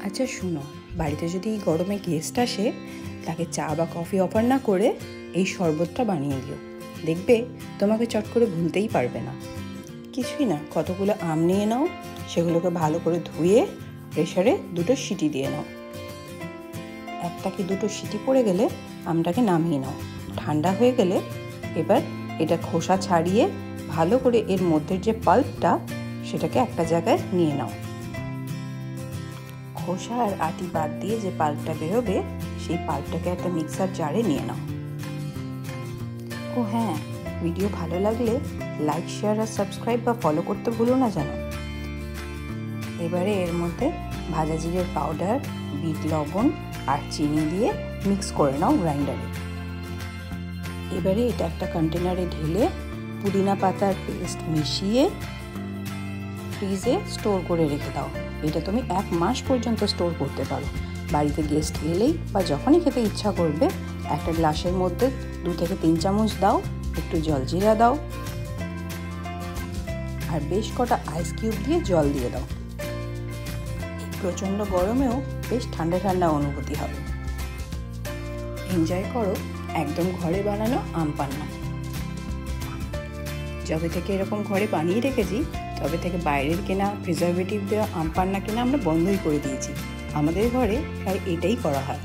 আচ্ছা শুনো, বাড়িতে যদি এই গরমে গেস্ট আসে তাকে চা বা কফি অফার না করে এই শরবতটা বানিয়ে দিও, দেখবে তোমাকে চট করে ভুলতেই পারবে না। কিছুই না, কতগুলো আম নিয়ে নাও, সেগুলোকে ভালো করে ধুয়ে প্রেসারে 2টো সিটি দিয়ে নাও। একটা কি 2টো সিটি পড়ে গেলে আমটাকে নামিয়ে নাও। ঠান্ডা হয়ে গেলে এবার এটা খোসা ছাড়িয়ে ভালো করে এর মধ্যের যে পাল্পটা সেটাকে একটা জায়গায় নিয়ে নাও। খোসা আর আটি বাদ দিয়ে যে পাল্পটা বেরোবে সেই পাল্পটাকে একটা মিক্সার জারে নিয়ে নাও। ও হ্যাঁ, ভিডিও ভালো লাগলে লাইক, শেয়ার আর সাবস্ক্রাইব বা ফলো করতে ভুলো না যেন। এবারে এর মধ্যে ভাজা জিরের পাউডার, বিট লবণ আর চিনি দিয়ে মিক্স করে নাও গ্রাইন্ডারে। এবারে এটা একটা কন্টেনারে ঢেলে পুদিনা পাতার পেস্ট মিশিয়ে ফ্রিজে স্টোর করে রেখে দাও। এটা তুমি 1 মাস পর্যন্ত স্টোর করতে পারো। বাড়িতে গেস্ট এলেই বা যখনই খেতে ইচ্ছা করবে একটা গ্লাসের মধ্যে 2 থেকে 3 চামচ দাও, একটু জলজিরা দাও আর বেশ কটা আইস কিউব দিয়ে জল দিয়ে দাও। প্রচণ্ড গরমেও বেশ ঠান্ডা ঠান্ডা অনুভূতি হবে। এনজয় করো একদম ঘরে বানানো আম পান্না। যবে থেকে এরকম ঘরে বানিয়ে রেখেছি তবে থেকে বাইরের কেনা প্রিজারভেটিভ দেওয়া আম পান্না কেনা আমরা বন্ধই করে দিয়েছি। আমাদের ঘরে প্রায় এটাই করা হয়।